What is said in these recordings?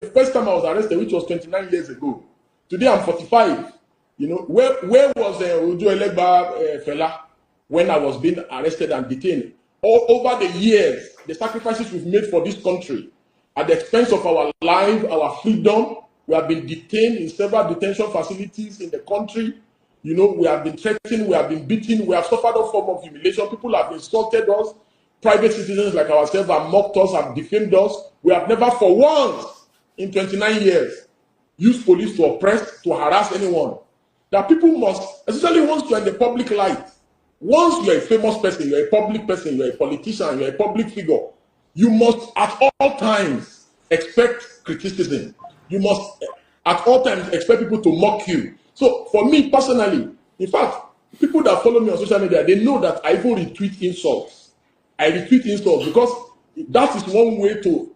the first time I was arrested, which was 29 years ago. Today I'm 45. You know, where was Ojo Elegba fella when I was being arrested and detained? All over the years, the sacrifices we've made for this country, at the expense of our life, our freedom, we have been detained in several detention facilities in the country. You know, we have been threatened, we have been beaten, we have suffered all form of humiliation. People have insulted us. Private citizens like ourselves have mocked us, have defamed us. We have never for once in 29 years used police to oppress, to harass anyone. That people must, especially once you're in the public light, once you're a famous person, you're a public person, you're a politician, you're a public figure, you must at all times expect criticism. You must at all times expect people to mock you. So for me personally, in fact, people that follow me on social media, they know that I even retweet insults. I retweet insults because that is one way to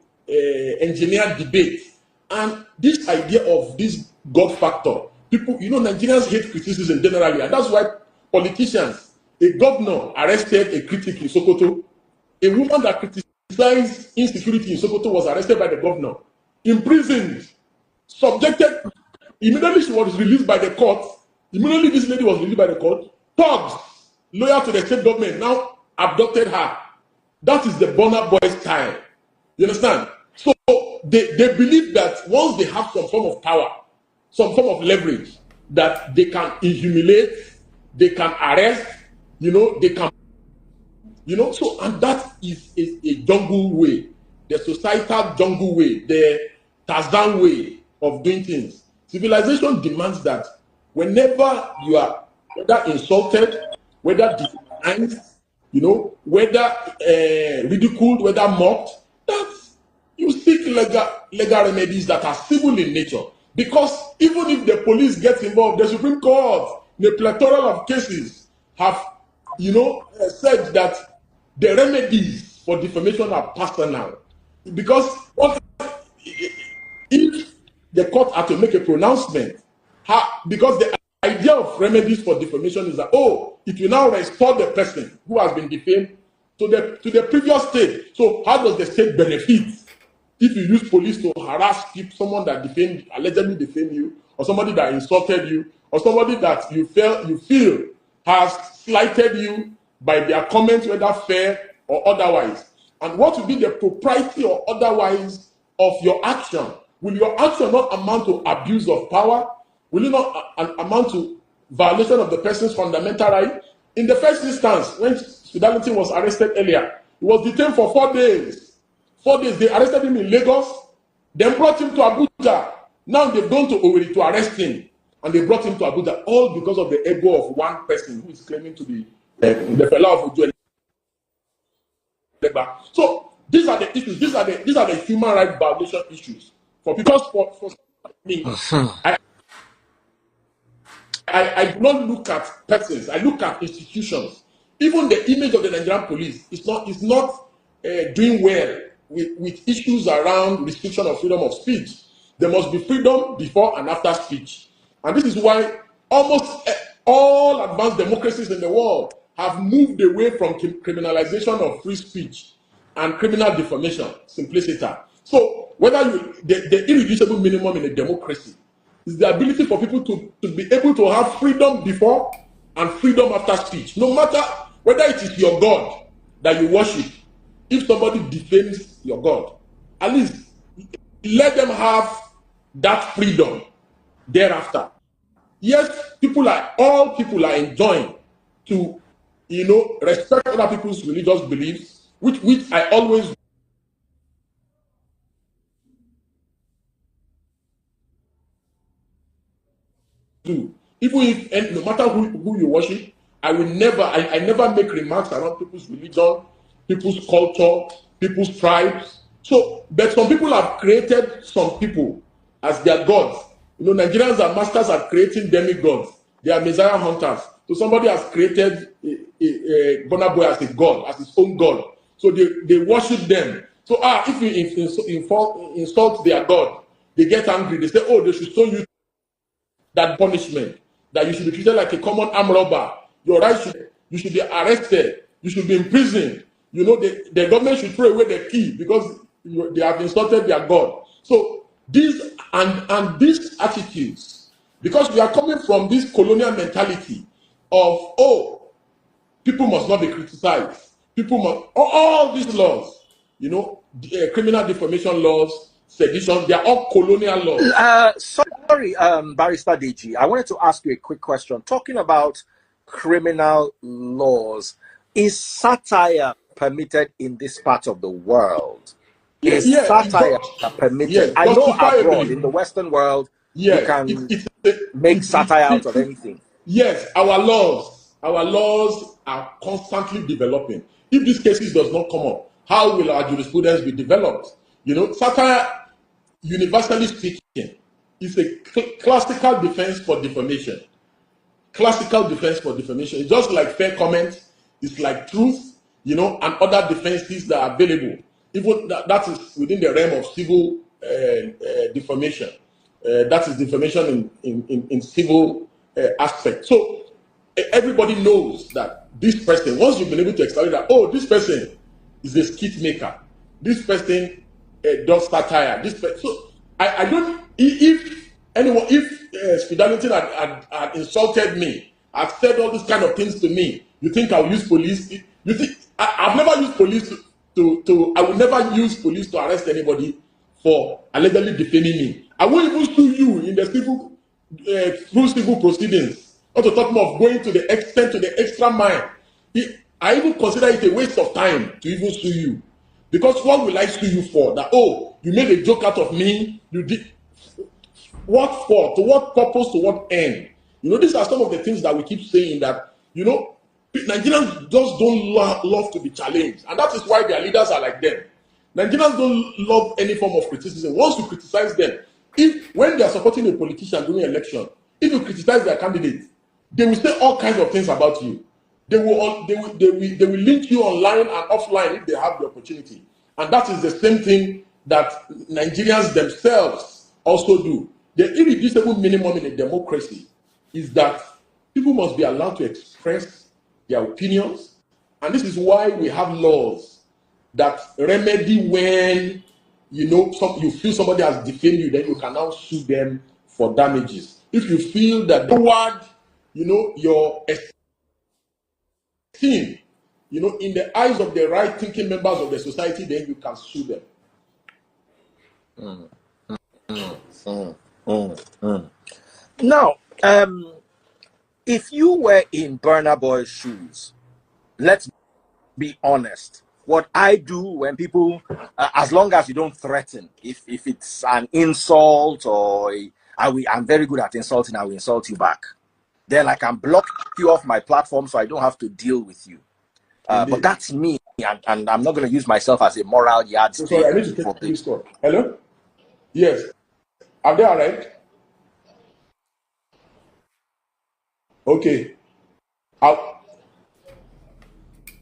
engineer debate. And this idea of this God factor, people, you know, Nigerians hate criticism generally, and that's why politicians, a governor arrested a critic in Sokoto, a woman that criticized insecurity in Sokoto was arrested by the governor, imprisoned, subjected. Immediately she was released by the court. Immediately this lady was released by the court. Thugs, loyal to the state government, now abducted her. That is the Burna Boy style. You understand? So they believe that once they have some form of power, some form of leverage, that they can humiliate, they can arrest, you know, they can, you know, so, and that is a jungle way, the societal jungle way, the Tarzan way of doing things. Civilization demands that whenever you are whether insulted, whether defined, you know, whether ridiculed, whether mocked, that you seek legal remedies that are civil in nature. Because even if the police gets involved, the Supreme Court, in a plethora of cases, have, you know, said that the remedies for defamation are personal. Because if the court had to make a pronouncement, because the idea of remedies for defamation is that, oh, it will now restore the person who has been defamed to the previous state. So how does the state benefit if you use police to harass people, someone that allegedly defamed you, or somebody that insulted you, or somebody that you feel has slighted you by their comments, whether fair or otherwise? And what will be the propriety or otherwise of your action? Will your action not amount to abuse of power? Will it not amount to violation of the person's fundamental right? In the first instance, when Speed Darlington was arrested earlier, he was detained for 4 days. 4 days, they arrested him in Lagos, then brought him to Abuja. Now they've gone to Owerri to arrest him, and they brought him to Abuja, all because of the ego of one person who is claiming to be the fellow of Ojo. So these are the issues. These are the human rights violation issues. Because for me, I do not look at persons. I look at institutions. Even the image of the Nigerian police is not doing well with issues around restriction of freedom of speech. There must be freedom before and after speech. And this is why almost all advanced democracies in the world have moved away from criminalization of free speech and criminal defamation, simplicity. So whether the irreducible minimum in a democracy is the ability for people to be able to have freedom before and freedom after speech. No matter whether it is your God that you worship, if somebody defames your God, at least let them have that freedom thereafter. Yes, all people are enjoined to, you know, respect other people's religious beliefs, which I always do. Even if, no matter who you worship, I never make remarks around people's religion, people's culture, people's tribes. So, but some people have created some people as their gods. You know, Nigerians are masters at creating demigods. They are Messiah hunters. So somebody has created a Burna Boy as a god, as his own god. So they worship them. So if you insult their god, they get angry. They say, oh, they should show you that punishment, that you should be treated like a common armed robber. Your rights you should be arrested. You should be imprisoned. You know, the government should throw away the key because they have insulted their God. So These attitudes, because we are coming from this colonial mentality of, oh, people must not be criticized. People must, all these laws, criminal defamation laws, sedition, they are all colonial laws. Sorry, Barrister Deji, I wanted to ask you a quick question. Talking about criminal laws, is satire permitted in this part of the world? Is satire permitted? Yes, I know abroad, in the Western world, you can make satire out of anything. Yes, our laws are constantly developing. If these cases does not come up, how will our jurisprudence be developed? Satire, universally speaking, is a classical defense for defamation. Classical defense for defamation. It's just like fair comment, it's like truth, and other defenses that are available. Even that is within the realm of civil defamation. That is defamation in civil aspect. So everybody knows that this person, once you've been able to establish that, oh, this person is a skit maker, this person does satire, this person. So I don't, if Speed Darlington had insulted me, had said all these kind of things to me, you think I'll use police? You think I've never used police I will never use police to arrest anybody for allegedly defaming me. I won't even sue you in the through civil proceedings. Not to talk more of going to the extent, to the extra mile. I even consider it a waste of time to even sue you. Because what will I sue you for? That, oh, you made a joke out of me, you did. What for? To what purpose? To what end? These are some of the things that we keep saying that, Nigerians just don't love to be challenged. And that is why their leaders are like them. Nigerians don't love any form of criticism. Once you criticize them, when they are supporting a politician during election, if you criticize their candidate, they will say all kinds of things about you. They will link you online and offline if they have the opportunity. And that is the same thing that Nigerians themselves also do. The irreducible minimum in a democracy is that people must be allowed to express their opinions, and this is why we have laws that remedy when you feel somebody has defamed you, then you can now sue them for damages. If you feel that your esteem, in the eyes of the right-thinking members of the society, then you can sue them. Now, if you were in Burna Boy's shoes, let's be honest. What I do when people, as long as you don't threaten, if it's an insult or I'm very good at insulting, I will insult you back. Then I can block you off my platform so I don't have to deal with you. But that's me, and I'm not going to use myself as a moral yardstick. Sorry, I need to take this call. Hello? Yes. Are they arrived? Okay.